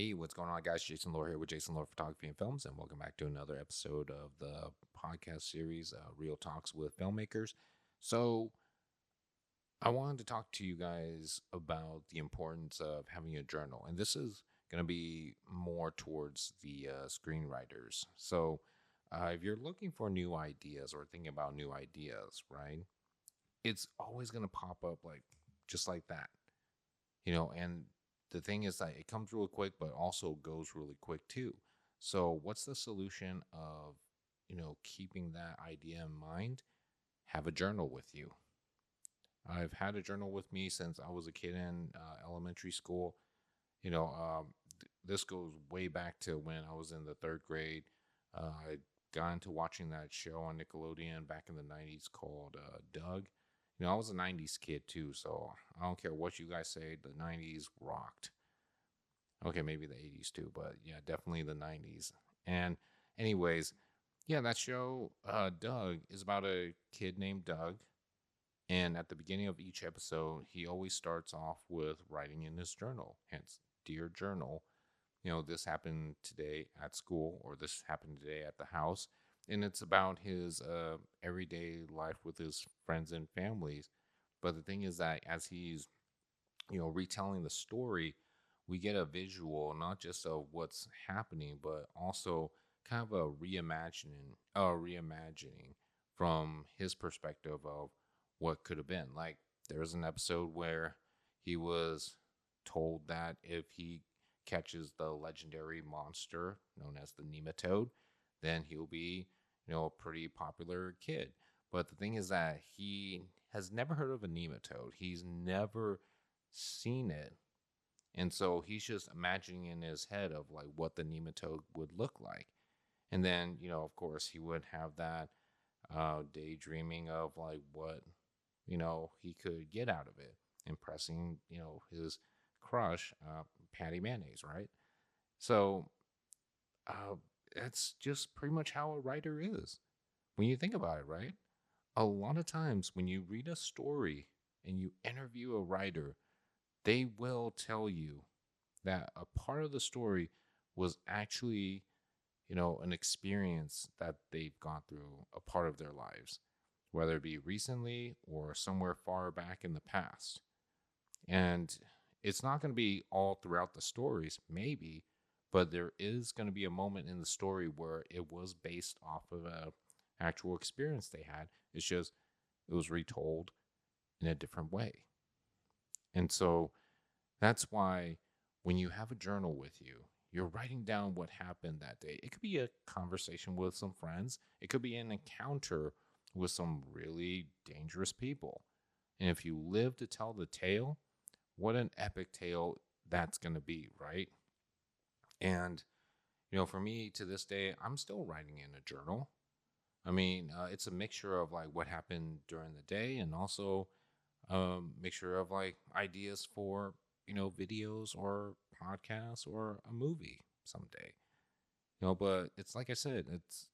Hey, what's going on, guys? Jason Lore here with Jason Lore Photography and Films, and welcome back to another episode of the podcast series, Real Talks with Filmmakers. So, I wanted to talk to you guys about the importance of having a journal, and this is going to be more towards the screenwriters. So, if you're looking for new ideas or thinking about new ideas, right, it's always going to pop up like just like that, and the thing is that it comes really quick but also goes really quick too. So what's the solution of keeping that idea in mind? Have a journal with you. I've had a journal with me since I was a kid in elementary school. This goes way back to when I was in the third grade. I got into watching that show on Nickelodeon back in the 90s called Doug. I was a 90s kid too, so I don't care what you guys say, the 90s rocked. Okay, maybe the 80s too, but yeah, definitely the 90s. And, anyways, yeah, that show, Doug, is about a kid named Doug. And at the beginning of each episode, he always starts off with writing in his journal, hence, Dear Journal. This happened today at school, or this happened today at the house. And it's about his everyday life with his friends and families. But the thing is that as he's retelling the story, we get a visual not just of what's happening, but also kind of a reimagining from his perspective of what could have been. Like there was an episode where he was told that if he catches the legendary monster known as the nematode, then he'll be, a pretty popular kid. But the thing is that he has never heard of a nematode. He's never seen it. And so he's just imagining in his head of like what the nematode would look like. And then, of course, he would have that daydreaming of like what, he could get out of it, impressing, his crush, Patty Mayonnaise, right? So uh, that's just pretty much how a writer is. When you think about it, right? A lot of times when you read a story and you interview a writer, they will tell you that a part of the story was actually, an experience that they've gone through a part of their lives, whether it be recently or somewhere far back in the past. And it's not going to be all throughout the stories, maybe, but there is going to be a moment in the story where it was based off of a actual experience they had. It's just it was retold in a different way. And so that's why when you have a journal with you, you're writing down what happened that day. It could be a conversation with some friends, it could be an encounter with some really dangerous people. And if you live to tell the tale, what an epic tale that's going to be, right? And, for me to this day, I'm still writing in a journal. I mean, it's a mixture of like what happened during the day and also mixture of like ideas for videos or podcasts or a movie someday. But it's like I said, it's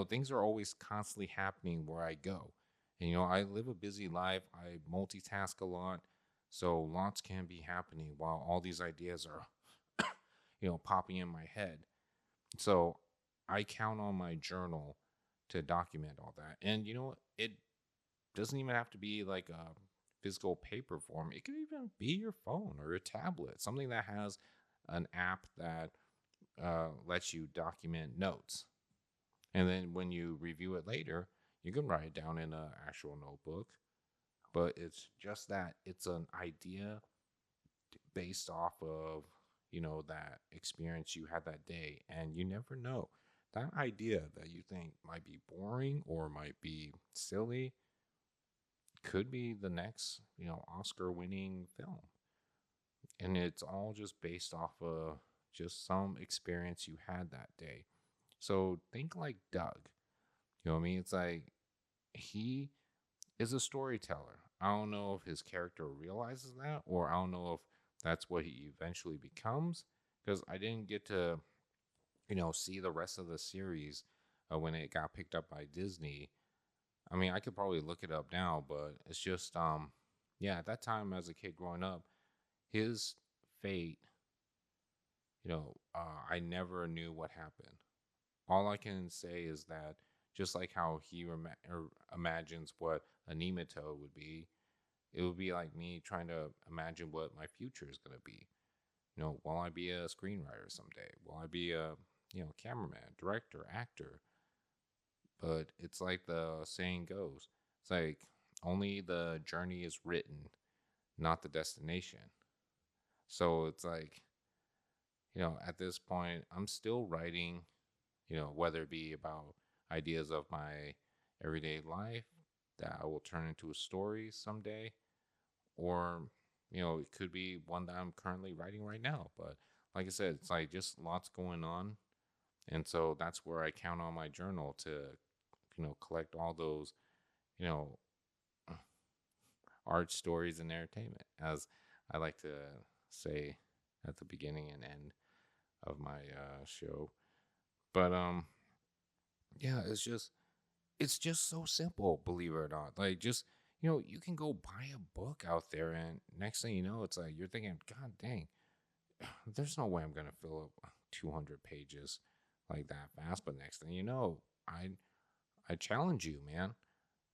things are always constantly happening where I go, and I live a busy life. I multitask a lot, so lots can be happening while all these ideas are popping in my head. So I count on my journal to document all that, and it doesn't even have to be like a physical paper form. It could even be your phone or a tablet, something that has an app that lets you document notes. And then when you review it later, you can write it down in an actual notebook. But it's just that it's an idea based off of, that experience you had that day. And you never know. That idea that you think might be boring or might be silly could be the next, Oscar winning film. And it's all just based off of just some experience you had that day. So think like Doug. You know what I mean? It's like he is a storyteller. I don't know if his character realizes that, or I don't know if that's what he eventually becomes, because I didn't get to, see the rest of the series when it got picked up by Disney. I mean, I could probably look it up now, but it's just, yeah, at that time as a kid growing up, his fate, I never knew what happened. All I can say is that just like how he imagines what a nematode would be, it would be like me trying to imagine what my future is going to be. Will I be a screenwriter someday? Will I be a, cameraman, director, actor? But it's like the saying goes, it's like only the journey is written, not the destination. So it's like, at this point, I'm still writing, whether it be about ideas of my everyday life that I will turn into a story someday, or, it could be one that I'm currently writing right now. But like I said, it's like just lots going on. And so that's where I count on my journal to, collect all those, you know, art stories and entertainment, as I like to say at the beginning and end of my show. But yeah, it's just so simple, believe it or not. Like, just, you can go buy a book out there, and next thing you know, it's like you're thinking, God dang, there's no way I'm gonna fill up 200 pages like that fast. But next thing you know, I challenge you, man.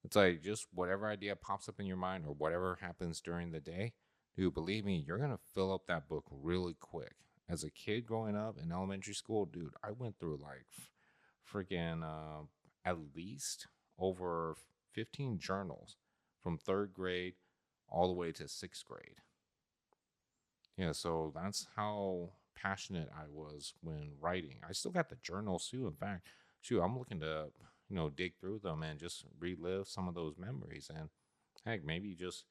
It's like just whatever idea pops up in your mind or whatever happens during the day, dude, believe me, you're going to fill up that book really quick. As a kid growing up in elementary school, dude, I went through like freaking at least over 15 journals from third grade all the way to sixth grade. Yeah, so that's how passionate I was when writing. I still got the journals too. In fact, shoot, I'm looking to, dig through them and just relive some of those memories. And heck, maybe just,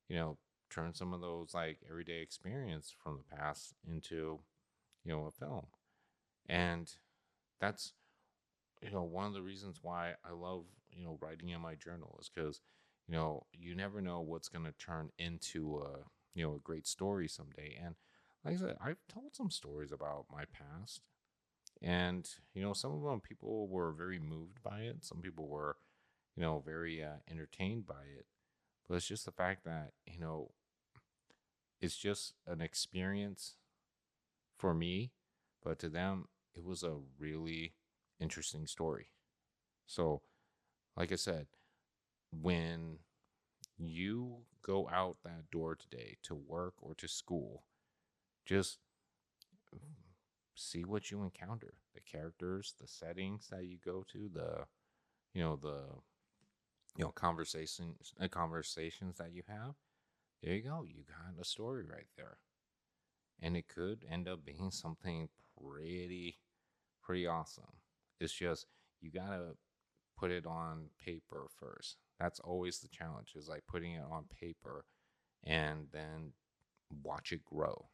you know, turn some of those like everyday experience from the past into, a film. And that's, one of the reasons why I love, writing in my journal is because, you never know what's going to turn into a great story someday. And like I said, I've told some stories about my past, and some of them people were very moved by it. Some people were, very entertained by it. But it's just the fact that it's just an experience for me, but to them, it was a really interesting story. So, like I said, when you go out that door today to work or to school, just see what you encounter, the characters, the settings that you go to, the conversations that you have. There you go, you got a story right there. And it could end up being something pretty awesome. It's just you got to put it on paper first. That's always the challenge, is like putting it on paper and then watch it grow.